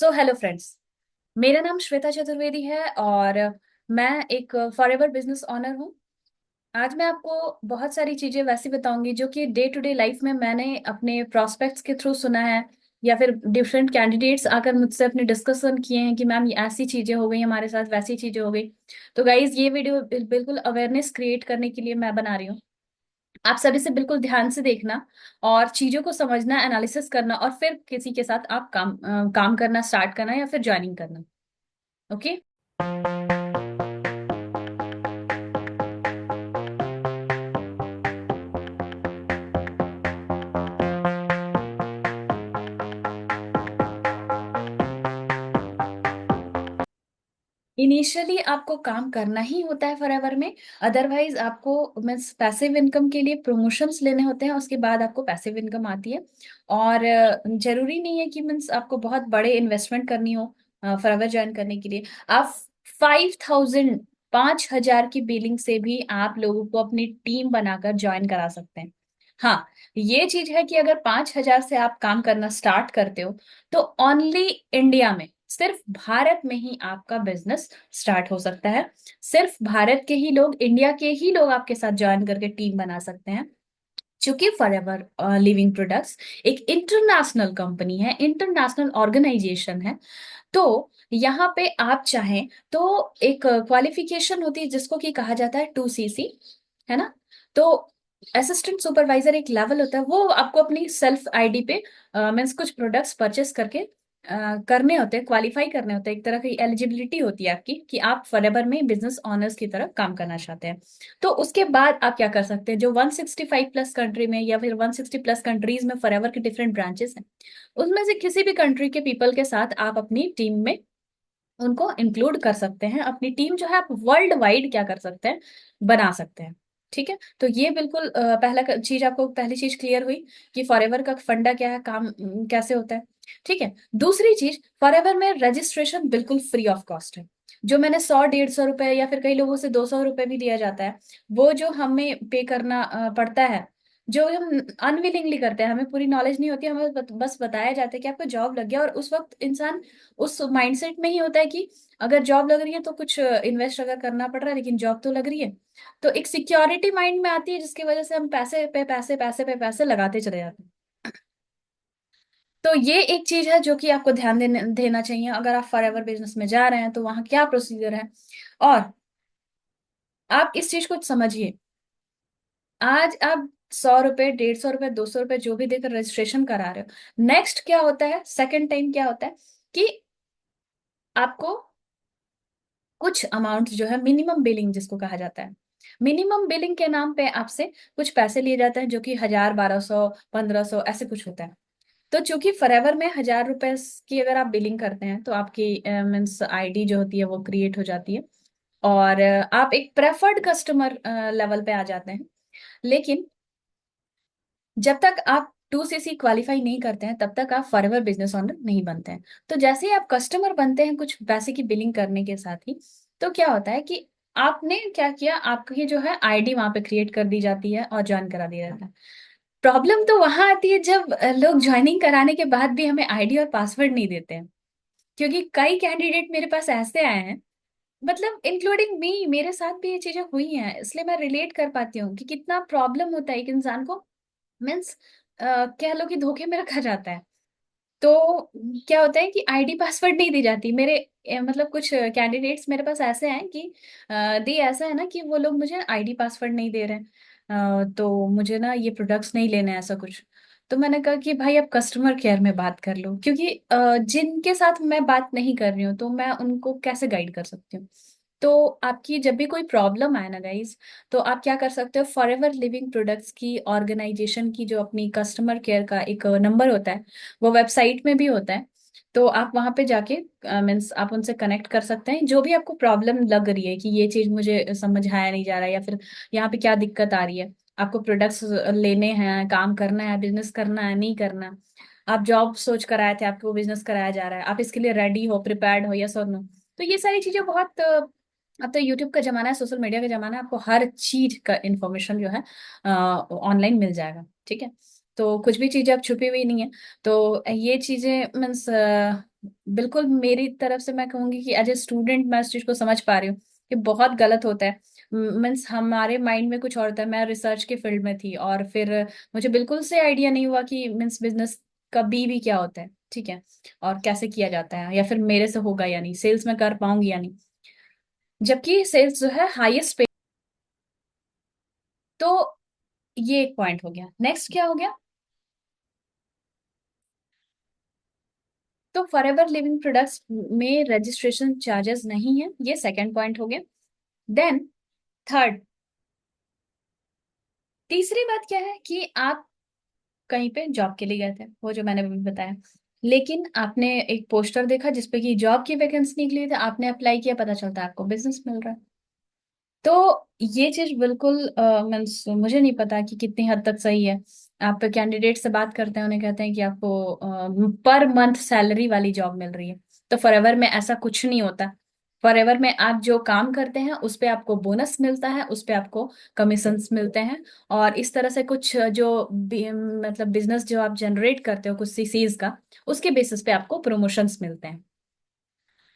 Hello friends. मेरा नाम श्वेता चतुर्वेदी है और मैं एक फॉरएवर बिजनेस ऑनर हूँ। आज मैं आपको बहुत सारी चीजें वैसी बताऊंगी जो कि डे टू डे लाइफ में मैंने अपने प्रोस्पेक्ट्स के थ्रू सुना है, या फिर डिफरेंट कैंडिडेट्स आकर मुझसे अपने डिस्कशन किए हैं कि मैम ये ऐसी चीजें हो गई हमारे साथ, वैसी चीजें हो गई। तो गाइज, ये वीडियो बिल्कुल अवेयरनेस क्रिएट करने के लिए मैं बना रही हूँ। आप सभी से बिल्कुल ध्यान से देखना और चीजों को समझना, एनालिसिस करना, और फिर किसी के साथ आप काम करना स्टार्ट करना या फिर ज्वाइनिंग करना। ओके। इनिशियली आपको काम करना ही होता है फॉरएवर में। अदरवाइज आपको मीन्स पैसिव इनकम के लिए प्रमोशंस लेने होते हैं, उसके बाद आपको पैसिव इनकम आती है। और जरूरी नहीं है कि मीन्स आपको बहुत बड़े इन्वेस्टमेंट करनी हो फॉरएवर ज्वाइन करने के लिए। आप 5,000 5,000 की बिलिंग से भी आप लोगों को अपनी टीम बनाकर ज्वाइन करा सकते हैं। हाँ, ये चीज है कि अगर 5,000 से आप काम करना स्टार्ट करते हो तो ओनली इंडिया में, सिर्फ भारत में ही आपका बिजनेस स्टार्ट हो सकता है। सिर्फ भारत के ही लोग, इंडिया के ही लोग आपके साथ ज्वाइन करके टीम बना सकते हैं। क्योंकि फॉरएवर लिविंग प्रोडक्ट्स एक इंटरनेशनल कंपनी है, इंटरनेशनल ऑर्गेनाइजेशन है। तो यहाँ पे आप चाहें तो एक क्वालिफिकेशन होती है जिसको कि कहा जाता है 2CC, है ना। तो असिस्टेंट सुपरवाइजर एक लेवल होता है, वो आपको अपनी सेल्फ आईडी पे मीन्स कुछ प्रोडक्ट्स परचेस करके करने होते हैं, क्वालिफाई करने होते हैं। एक तरह की एलिजिबिलिटी होती है आपकी कि आप फॉरएवर में बिजनेस ऑनर्स की तरह काम करना चाहते हैं। तो उसके बाद आप क्या कर सकते हैं, जो 165 प्लस कंट्री में या फिर 160 प्लस कंट्रीज में फॉरएवर के डिफरेंट ब्रांचेस हैं, उसमें से किसी भी कंट्री के पीपल के साथ आप अपनी टीम में उनको इंक्लूड कर सकते हैं। अपनी टीम जो है आप वर्ल्ड वाइड क्या कर सकते हैं, बना सकते हैं। ठीक है। तो ये बिल्कुल चीज, आपको पहली चीज क्लियर हुई कि फॉरएवर का फंडा क्या है, काम कैसे होता है। ठीक है। दूसरी चीज, फॉरएवर में रजिस्ट्रेशन बिल्कुल फ्री ऑफ कॉस्ट है। जो मैंने 100 150 रुपए या फिर कई लोगों से 200 रुपए भी दिया जाता है, वो जो हमें पे करना पड़ता है, जो हम अनविलिंगली करते हैं, हमें पूरी नॉलेज नहीं होती, हमें बस बताया जाता है कि आपको जॉब लग गया, और उस वक्त इंसान उस माइंडसेट में ही होता है कि अगर जॉब लग रही है तो कुछ इन्वेस्ट अगर करना पड़ रहा है, लेकिन जॉब तो लग रही है। तो एक सिक्योरिटी माइंड में आती है जिसकी वजह से हम पैसे पे पैसे, पैसे पे पैसे लगाते चले जाते हैं। तो ये एक चीज है जो कि आपको ध्यान देना चाहिए अगर आप फॉरएवर बिजनेस में जा रहे हैं, तो वहां क्या प्रोसीजर है। और आप इस चीज को समझिए। आज आप 100 रुपए, 150 रुपए, 200 रुपए जो भी देकर रजिस्ट्रेशन करा रहे हो, नेक्स्ट क्या होता है, सेकेंड टाइम क्या होता है कि आपको कुछ अमाउंट जो है, मिनिमम बिलिंग जिसको कहा जाता है, मिनिमम बिलिंग के नाम पे आपसे कुछ पैसे लिए जाते हैं, जो कि 1,000, 1,200, 1,500 ऐसे कुछ होता है। तो चूंकि फॉरएवर में 1,000 रुपए की अगर आप बिलिंग करते हैं, तो आपकी मीन्स आईडी जो होती है वो क्रिएट हो जाती है, और आप एक प्रेफर्ड कस्टमर लेवल पे आ जाते हैं। लेकिन जब तक आप 2CC क्वालिफाई नहीं करते हैं, तब तक आप फॉरएवर बिजनेस ओनर नहीं बनते हैं। तो जैसे ही आप कस्टमर बनते हैं कुछ पैसे की बिलिंग करने के साथ ही, तो क्या होता है कि आपने क्या किया, आपकी जो है आईडी वहां पे क्रिएट कर दी जाती है और ज्वाइन करा दिया जाता है। प्रॉब्लम तो वहां आती है जब लोग ज्वाइनिंग कराने के बाद भी हमें आईडी और पासवर्ड नहीं देते हैं। क्योंकि कई कैंडिडेट मेरे पास ऐसे आए हैं, मतलब इंक्लूडिंग मी, मेरे साथ भी ये चीजें हुई हैं, इसलिए मैं रिलेट कर पाती हूँ कि कितना प्रॉब्लम होता है एक इंसान को, मीन्स कह लो कि धोखे में रखा जाता है। तो क्या होता है कि आईडी पासवर्ड नहीं दी जाती। मेरे मतलब कुछ कैंडिडेट्स मेरे पास ऐसे हैं कि दी ऐसा है ना कि वो लोग मुझे आईडी पासवर्ड नहीं दे रहे हैं, तो मुझे ना ये प्रोडक्ट्स नहीं लेने हैं, ऐसा कुछ। तो मैंने कहा कि भाई आप कस्टमर केयर में बात कर लो, क्योंकि जिनके साथ मैं बात नहीं कर रही हूँ तो मैं उनको कैसे गाइड कर सकती हूँ। तो आपकी जब भी कोई प्रॉब्लम आए ना गाइज, तो आप क्या कर सकते हो, फॉरएवर लिविंग प्रोडक्ट्स की ऑर्गेनाइजेशन की जो अपनी कस्टमर केयर का एक नंबर होता है, वो वेबसाइट में भी होता है। तो आप वहां पे जाके मीन्स आप उनसे कनेक्ट कर सकते हैं, जो भी आपको प्रॉब्लम लग रही है कि ये चीज मुझे समझ आया नहीं जा रहा है, या फिर यहाँ पे क्या दिक्कत आ रही है। आपको प्रोडक्ट्स लेने हैं, काम करना है, बिजनेस करना है, नहीं करना। आप जॉब सोच कर आए थे, आपको बिजनेस कराया जा रहा है, आप इसके लिए रेडी हो, प्रिपेयर्ड हो, यस और नो। तो ये सारी चीजें बहुत अब तो यूट्यूब का जमाना है, सोशल मीडिया का जमाना है, आपको हर चीज का इंफॉर्मेशन जो है ऑनलाइन मिल जाएगा। ठीक है। तो कुछ भी चीजें अब छुपी हुई नहीं है। तो ये चीजें मीन्स बिल्कुल मेरी तरफ से मैं कहूंगी कि एज ए स्टूडेंट मैं इस चीज को समझ पा रही हूँ कि बहुत गलत होता है। मीन्स हमारे माइंड में कुछ और था, मैं रिसर्च के फील्ड में थी और फिर मुझे बिल्कुल से आइडिया नहीं हुआ कि मीन्स बिजनेस कभी भी क्या होता है, ठीक है, और कैसे किया जाता है, या फिर मेरे से होगा या नहीं, सेल्स में कर पाऊंगी या नहीं, जबकि सेल्स जो है हाईएस्ट पे। तो ये एक पॉइंट हो गया। नेक्स्ट क्या हो गया? तो फॉरएवर लिविंग प्रोडक्ट्स में रजिस्ट्रेशन चार्जेस नहीं है, ये सेकंड पॉइंट हो गया। देन थर्ड, तीसरी बात क्या है कि आप कहीं पे जॉब के लिए गए थे, वो जो मैंने अभी बताया, लेकिन आपने एक पोस्टर देखा जिसपे कि जॉब की वैकेंसी निकली थी, आपने अप्लाई किया, पता चलता है आपको बिजनेस मिल रहा है। तो ये चीज बिल्कुल मीन्स मुझे नहीं पता कि कितनी हद तक सही है। आप कैंडिडेट से बात करते हैं, उन्हें कहते हैं कि आपको पर मंथ सैलरी वाली जॉब मिल रही है। तो फॉरएवर में ऐसा कुछ नहीं होता। फॉरएवर में आप जो काम करते हैं उस पे आपको बोनस मिलता है, उस पे आपको कमीशंस मिलते हैं, और इस तरह से कुछ जो मतलब बिजनेस जो आप जनरेट करते हो कुछ सीसीज का, उसके बेसिस पे आपको प्रमोशंस मिलते हैं।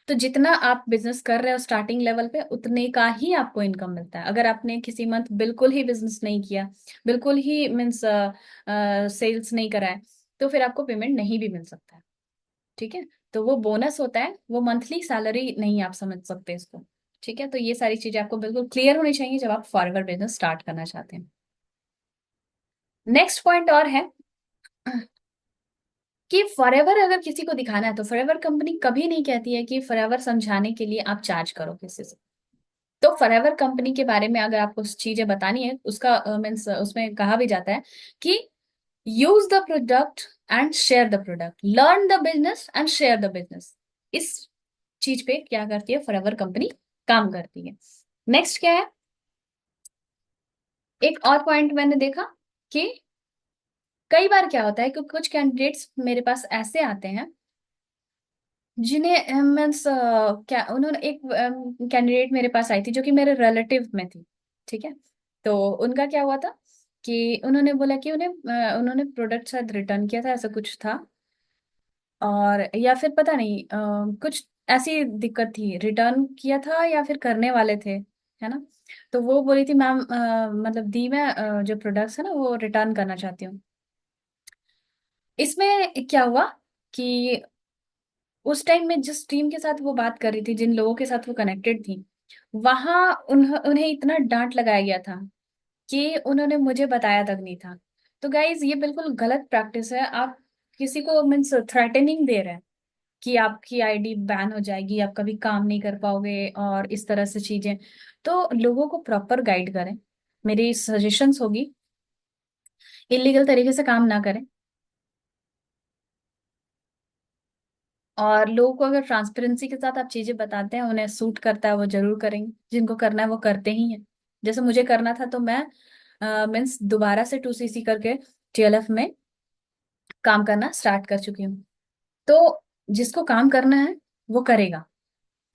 तो जितना आप बिजनेस कर रहे हो स्टार्टिंग लेवल पे, उतने का ही आपको इनकम मिलता है। अगर आपने किसी मंथ बिल्कुल ही बिजनेस नहीं किया, बिल्कुल ही मीन्स सेल्स नहीं करा है, तो फिर आपको पेमेंट नहीं भी मिल सकता है। ठीक है, तो वो बोनस होता है, वो मंथली सैलरी नहीं, आप समझ सकते इसको। ठीक है, तो ये सारी चीजें आपको बिल्कुल क्लियर होनी चाहिए जब आप फॉरएवर बिजनेस स्टार्ट करना चाहते हैं। नेक्स्ट पॉइंट और है कि फॉरएवर अगर किसी को दिखाना है तो फॉरएवर कंपनी कभी नहीं कहती है कि फॉरएवर समझाने के लिए आप चार्ज करो किसी से। तो फॉरएवर कंपनी के बारे में अगर आपको चीजें बतानी है, उसका मीन्स उसमें कहा भी जाता है कि use the product and share the product, learn the business and share the business. इस चीज पे क्या करती है फॉरएवर कंपनी, काम करती है। नेक्स्ट क्या है? एक और पॉइंट मैंने देखा कि कई बार क्या होता है कि कुछ कैंडिडेट्स मेरे पास ऐसे आते हैं जिन्हें मीन्स क्या, उन्होंने एक कैंडिडेट मेरे पास आई थी जो कि मेरे रिलेटिव में थी। ठीक है, तो उनका क्या हुआ था कि उन्होंने बोला कि उन्होंने प्रोडक्ट शायद रिटर्न किया था, ऐसा कुछ था, और या फिर पता नहीं कुछ ऐसी दिक्कत थी, रिटर्न किया था या फिर करने वाले थे, है ना। तो वो बोली थी मैम मतलब दी मैं जो प्रोडक्ट्स है ना वो रिटर्न करना चाहती हूँ। इसमें क्या हुआ कि उस टाइम में जिस टीम के साथ वो बात कर रही थी, जिन लोगों के साथ वो कनेक्टेड थी, वहां उन्हें इतना डांट लगाया गया था कि उन्होंने मुझे बताया तक नहीं था। तो गाइज ये बिल्कुल गलत प्रैक्टिस है। आप किसी को मीन्स थ्रेटनिंग दे रहे हैं कि आपकी आईडी बैन हो जाएगी, आप कभी काम नहीं कर पाओगे, और इस तरह से चीजें। तो लोगों को प्रॉपर गाइड करें, मेरी सजेशंस होगी, इलीगल तरीके से काम ना करें। और लोगों को अगर ट्रांसपेरेंसी के साथ आप चीजें बताते हैं, उन्हें सूट करता है, वो जरूर करेंगे, जिनको करना है वो करते ही हैं। जैसे मुझे करना था तो मैं मीन्स दोबारा से 2cc करके टीएलएफ में काम करना स्टार्ट कर चुकी हूँ। तो जिसको काम करना है वो करेगा,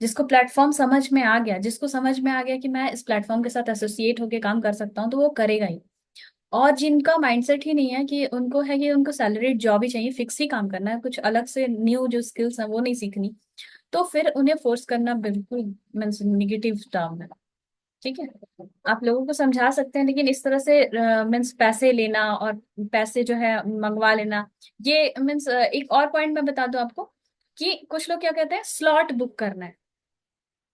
जिसको प्लेटफॉर्म समझ में आ गया, जिसको समझ में आ गया कि मैं इस प्लेटफॉर्म के साथ एसोसिएट होकर काम कर सकता हूँ, तो वो करेगा ही। और जिनका माइंडसेट ही नहीं है कि उनको है कि उनको सैलरी जॉब ही चाहिए, फिक्स ही काम करना है, कुछ अलग से न्यू जो स्किल्स हैं वो नहीं सीखनी, तो फिर उन्हें फोर्स करना बिल्कुल मीन्स निगेटिव टर्म है। ठीक है, आप लोगों को समझा सकते हैं, लेकिन इस तरह से मीन्स पैसे लेना और पैसे जो है मंगवा लेना, ये मीन्स एक और पॉइंट मैं बता दूं आपको कि कुछ लोग क्या कहते हैं, स्लॉट बुक करना है।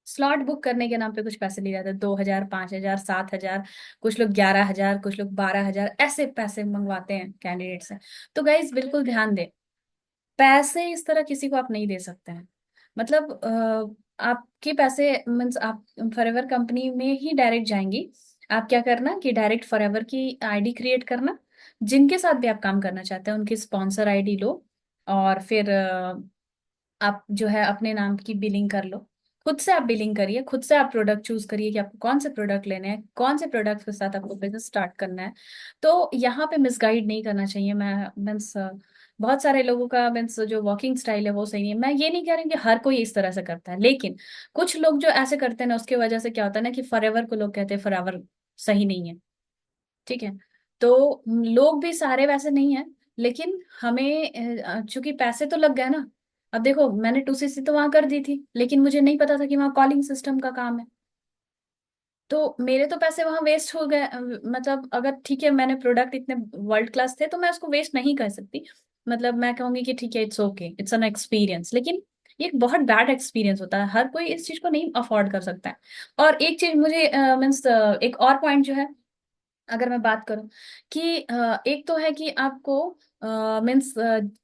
स्लॉट बुक करने के नाम पे कुछ पैसे लिए जाते हैं, 2,000, 5,000, 7,000, कुछ लोग 11,000, कुछ लोग 12,000, ऐसे पैसे मंगवाते हैं कैंडिडेट से। तो गाइज बिल्कुल ध्यान दें, पैसे इस तरह किसी को आप नहीं दे सकते हैं। मतलब आपके पैसे मीन्स आप फॉरएवर कंपनी में ही डायरेक्ट जाएंगी। आप क्या करना कि डायरेक्ट फॉरएवर की आईडी क्रिएट करना, जिनके साथ भी आप काम करना चाहते हैं उनकी स्पॉन्सर आईडी लो, और फिर आप जो है अपने नाम की बिलिंग कर लो। खुद से आप बिलिंग करिए, खुद से आप प्रोडक्ट चूज करिए कि आपको कौन से प्रोडक्ट लेने हैं, कौन से प्रोडक्ट के साथ आपको बिजनेस स्टार्ट करना है। तो यहाँ पे मिसगाइड नहीं करना चाहिए। मैं मीन्स बहुत सारे लोगों का मीन्स जो वर्किंग स्टाइल है वो सही नहीं है। मैं ये नहीं कह रही हूँ कि हर कोई इस तरह से करता है, लेकिन कुछ लोग जो ऐसे करते हैं ना, उसकी वजह से क्या होता है ना कि फॉरएवर को लोग कहते हैं फॉरएवर सही नहीं है। ठीक है, तो लोग भी सारे वैसे नहीं है, लेकिन हमें चूंकि पैसे तो लग गए ना। अब देखो, मैंने 2cc तो वहां कर दी थी, लेकिन मुझे नहीं पता था कि वहां कॉलिंग सिस्टम का काम है। तो मेरे तो पैसे वहां वेस्ट हो गए। मतलब अगर ठीक है, मैंने प्रोडक्ट इतने वर्ल्ड क्लास थे तो मैं उसको वेस्ट नहीं कर सकती। मतलब मैं कहूंगी कि ठीक है, it's okay, it's an experience, लेकिन ये एक बहुत बैड एक्सपीरियंस होता है, हर कोई इस चीज को नहीं अफोर्ड कर सकता है। और एक चीज मुझे मीन्स एक और पॉइंट जो है, अगर मैं बात करूं कि एक तो है कि आपको मीन्स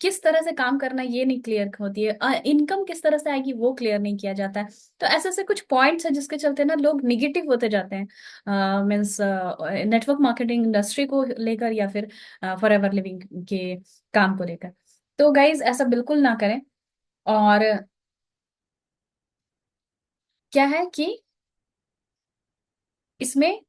किस तरह से काम करना ये नहीं क्लियर होती है, इनकम किस तरह से आएगी वो क्लियर नहीं किया जाता है। तो ऐसे ऐसे कुछ पॉइंट्स हैं जिसके चलते ना लोग निगेटिव होते जाते हैं, मीन्स नेटवर्क मार्केटिंग इंडस्ट्री को लेकर या फिर फॉर एवर लिविंग के काम को लेकर। तो गाइज ऐसा बिल्कुल ना करें। और क्या है कि इसमें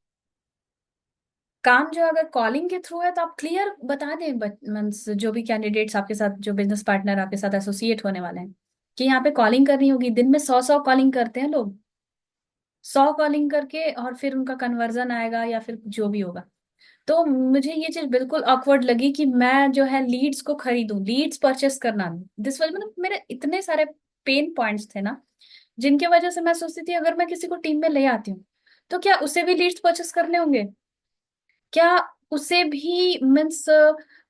काम जो अगर कॉलिंग के थ्रू है तो आप क्लियर बता दें मीन्स जो भी कैंडिडेट्स आपके साथ, जो बिजनेस पार्टनर आपके साथ एसोसिएट होने वाले हैं, कि यहाँ पे कॉलिंग करनी होगी। दिन में 100 100 कॉलिंग करते हैं लोग, 100 कॉलिंग करके और फिर उनका कन्वर्जन आएगा या फिर जो भी होगा। तो मुझे ये चीज बिल्कुल ऑकवर्ड लगी कि मैं जो है लीड्स को खरीदूं, लीड्स परचेस करना। दिस वाज मतलब मेरे इतने सारे पेन पॉइंट्स थे ना, जिनकी वजह से मैं सोचती थी अगर मैं किसी को टीम में ले आती हूँ तो क्या उसे भी लीड्स परचेस करने होंगे, क्या उसे भी मीन्स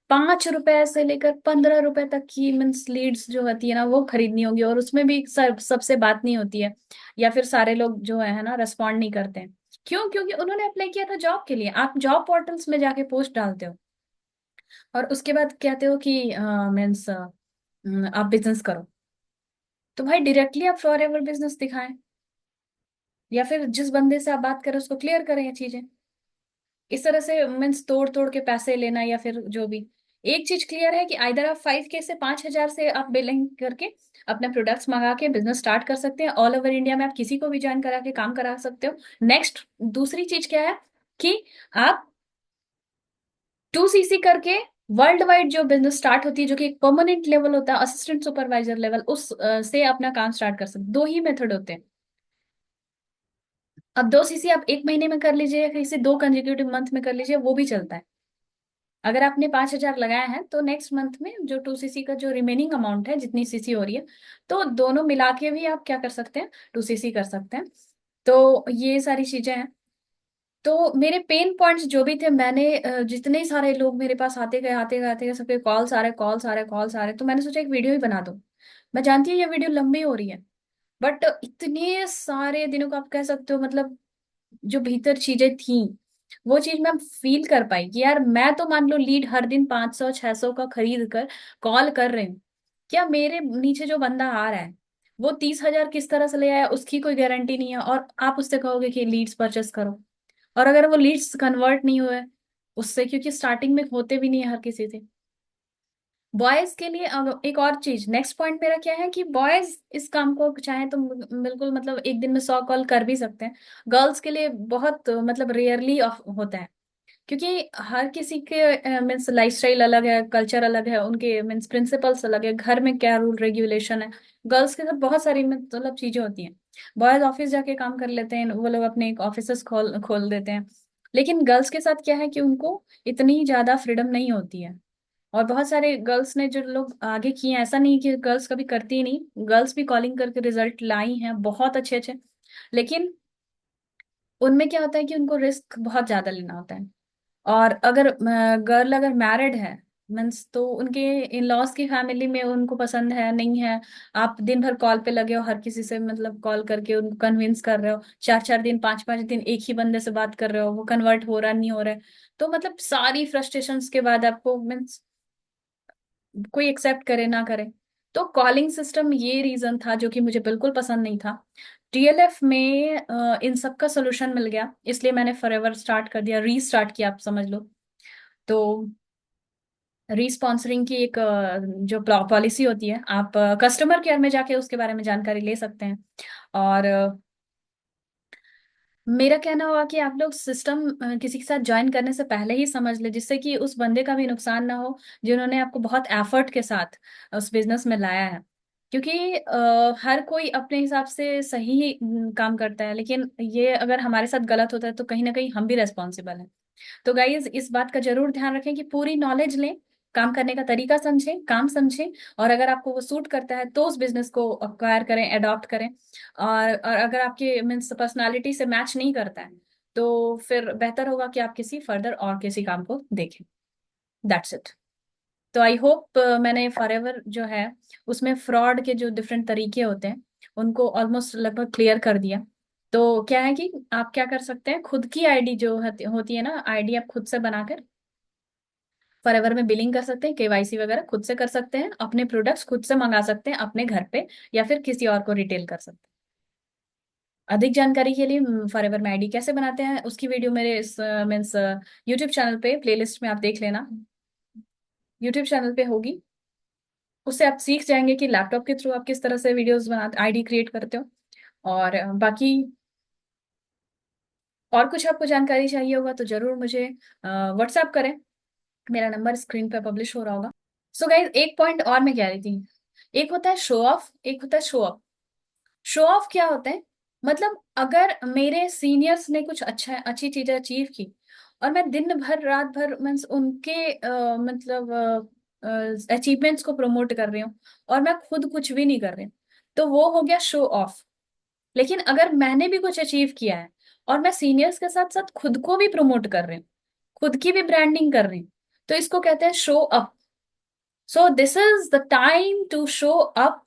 5 रुपए से लेकर 15 रुपए तक की मीन्स लीड्स जो होती है ना वो खरीदनी होगी, और उसमें भी सबसे बात नहीं होती है, या फिर सारे लोग जो है ना रेस्पॉन्ड नहीं करते हैं। क्यों? क्योंकि उन्होंने अप्लाई किया था जॉब के लिए। आप जॉब पोर्टल्स में जाके पोस्ट डालते हो और उसके बाद कहते हो कि मीन्स आप बिजनेस करो। तो भाई डायरेक्टली आप फॉर एवर बिजनेस दिखाएं, या फिर जिस बंदे से आप बात करें उसको क्लियर करें ये चीजें। इस तरह से मीन्स तोड़ तोड़ के पैसे लेना या फिर जो भी। एक चीज क्लियर है कि आइदर आप 5K से 5,000 से आप बिलिंग करके अपने प्रोडक्ट्स मंगा के बिजनेस स्टार्ट कर सकते हैं। ऑल ओवर इंडिया में आप किसी को भी ज्वाइन करा के काम करा सकते हो। नेक्स्ट दूसरी चीज क्या है कि आप 2cc करके वर्ल्ड वाइड जो बिजनेस स्टार्ट होती है, जो कि एक परमानेंट लेवल होता है, असिस्टेंट सुपरवाइजर लेवल, उस से अपना काम स्टार्ट कर सकते। दो ही मेथड होते हैं। अब 2cc आप 1 महीने में कर लीजिए या किसी 2 कंजिक्यूटिव मंथ में कर लीजिए, वो भी चलता है। अगर आपने 5,000 लगाया है तो नेक्स्ट मंथ में जो 2cc का जो रिमेनिंग अमाउंट है, जितनी सीसी हो रही है, तो दोनों मिला के भी आप क्या कर सकते हैं, 2cc कर सकते हैं। तो ये सारी चीजें हैं। तो मेरे पेन पॉइंट्स जो भी थे, मैंने जितने सारे लोग मेरे पास आते गए सबके कॉल्स आ रहे, तो मैंने सोचा एक वीडियो ही बना दूं। मैं जानती हूँ ये वीडियो लंबी हो रही है, बट इतने सारे दिनों का आप कह सकते हो, मतलब जो भीतर चीजें थी वो चीज मैं फील कर पाई कि यार मैं तो मान लो लीड हर दिन 500 600 का खरीद कर कॉल कर रही हूँ, क्या मेरे नीचे जो बंदा आ रहा है वो 30,000 किस तरह से ले आया उसकी कोई गारंटी नहीं है, और आप उससे कहोगे कि लीड्स परचेस करो। और अगर वो लीड्स कन्वर्ट नहीं हुए उससे, क्योंकि स्टार्टिंग में होते भी नहीं है हर किसी से। बॉयज के लिए एक और चीज, नेक्स्ट पॉइंट मेरा क्या है कि बॉयज इस काम को चाहे तो बिल्कुल मतलब एक दिन में 100 कॉल कर भी सकते हैं। गर्ल्स के लिए बहुत मतलब रेयरली होता है, क्योंकि हर किसी के मीन्स लाइफस्टाइल अलग है, कल्चर अलग है, उनके मीन्स प्रिंसिपल्स अलग है, घर में क्या रूल रेगुलेशन है। गर्ल्स के साथ बहुत सारी मतलब चीजें होती हैं। बॉयज ऑफिस जाके काम कर लेते हैं, वो लोग अपने एक ऑफिस खोल खोल देते हैं। लेकिन गर्ल्स के साथ क्या है कि उनको इतनी ज्यादा फ्रीडम नहीं होती है। और बहुत सारे गर्ल्स ने जो लोग आगे किए हैं, ऐसा नहीं कि गर्ल्स कभी करती ही नहीं, गर्ल्स भी कॉलिंग करके रिजल्ट लाई हैं बहुत अच्छे अच्छे। लेकिन उनमें क्या होता है कि उनको रिस्क बहुत ज्यादा लेना होता है। और अगर गर्ल अगर मैरिड है मीन्स, तो उनके इन लॉज की फैमिली में उनको पसंद है नहीं है। आप दिन भर कॉल पे लगे हो, हर किसी से मतलब कॉल करके उनको कन्विंस कर रहे हो, 4 4 दिन 5 5 दिन एक ही बंदे से बात कर रहे हो, वो कन्वर्ट हो रहा नहीं हो रहा है। तो मतलब सारी फ्रस्ट्रेशंस के बाद आपको मीन्स कोई एक्सेप्ट करे ना करे। तो कॉलिंग सिस्टम ये रीजन था जो कि मुझे बिल्कुल पसंद नहीं था। DLF में इन सब का सोल्यूशन मिल गया, इसलिए मैंने फॉरएवर स्टार्ट कर दिया, रीस्टार्ट किया आप समझ लो। तो रीस्पॉन्सरिंग की एक जो पॉलिसी होती है, आप कस्टमर केयर में जाके उसके बारे में जानकारी ले सकते हैं। और मेरा कहना होगा कि आप लोग सिस्टम किसी के साथ ज्वाइन करने से पहले ही समझ ले, जिससे कि उस बंदे का भी नुकसान ना हो जिन्होंने आपको बहुत एफर्ट के साथ उस बिजनेस में लाया है। क्योंकि हर कोई अपने हिसाब से सही काम करता है, लेकिन ये अगर हमारे साथ गलत होता है तो कहीं ना कहीं हम भी रेस्पॉन्सिबल हैं। तो गाइज इस बात का जरूर ध्यान रखें कि पूरी नॉलेज लें, काम करने का तरीका समझें, काम समझें, और अगर आपको वो सूट करता है तो उस बिजनेस को अक्वायर करें, अडॉप्ट करें। और अगर आपके मीन्स पर्सनालिटी से मैच नहीं करता है तो फिर बेहतर होगा कि आप किसी फर्दर और किसी काम को देखें। That's it. तो आई होप मैंने फॉरएवर जो है उसमें फ्रॉड के जो डिफरेंट तरीके होते हैं उनको ऑलमोस्ट लगभग क्लियर कर दिया। तो क्या है कि आप क्या कर सकते हैं, खुद की आईडी जो होती है ना, आईडी आप खुद से बनाकर फॉरएवर में बिलिंग कर सकते हैं, केवाईसी वगैरह खुद से कर सकते हैं, अपने प्रोडक्ट्स खुद से मंगा सकते हैं अपने घर पे, या फिर किसी और को रिटेल कर सकते हैं। अधिक जानकारी के लिए फॉरएवर में आईडी कैसे बनाते हैं उसकी वीडियो मेरे इस मीन्स यूट्यूब चैनल पे प्लेलिस्ट में आप देख लेना, यूट्यूब चैनल पे होगी। उससे आप सीख जाएंगे कि लैपटॉप के थ्रू आप किस तरह से वीडियोस बनाते, आईडी क्रिएट करते हो। और बाकी और कुछ आपको जानकारी चाहिए होगा तो जरूर मुझे व्हाट्सएप करें। मेरा नंबर स्क्रीन पर पब्लिश हो रहा होगा। सो गाइज एक पॉइंट और मैं कह रही थी, एक होता है शो ऑफ, एक होता है शो अप। शो ऑफ क्या होता है, मतलब अगर मेरे सीनियर्स ने कुछ अच्छा अच्छी चीजें अचीव की और मैं दिन भर रात भर मीन्स उनके मतलब अचीवमेंट्स को प्रमोट कर रही हूँ और मैं खुद कुछ भी नहीं कर रही हूँ, तो वो हो गया शो ऑफ। लेकिन अगर मैंने भी कुछ अचीव किया है और मैं सीनियर्स के साथ साथ खुद को भी प्रमोट कर रही हूँ, खुद की भी ब्रांडिंग कर रही हूँ, तो इसको कहते हैं show up. So this is the time to show up.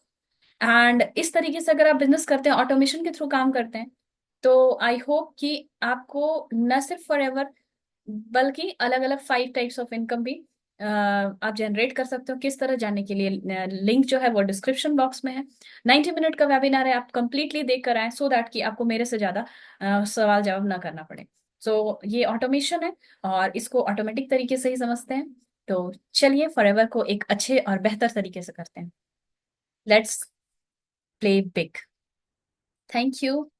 And इस तरीके से अगर आप बिजनेस करते हैं, ऑटोमेशन के थ्रू काम करते हैं, तो आई होप कि आपको न सिर्फ फॉरएवर बल्कि अलग अलग 5 टाइप्स ऑफ इनकम भी आप जनरेट कर सकते हो। किस तरह जानने के लिए लिंक जो है वो डिस्क्रिप्शन बॉक्स में है। 90 मिनट का वेबिनार है, आप कंप्लीटली देख कर आए सो दैट कि आपको मेरे से ज्यादा सवाल जवाब ना करना पड़े। सो ये ऑटोमेशन है और इसको ऑटोमेटिक तरीके से ही समझते हैं। तो चलिए फॉरएवर को एक अच्छे और बेहतर तरीके से करते हैं। Let's play big. Thank you.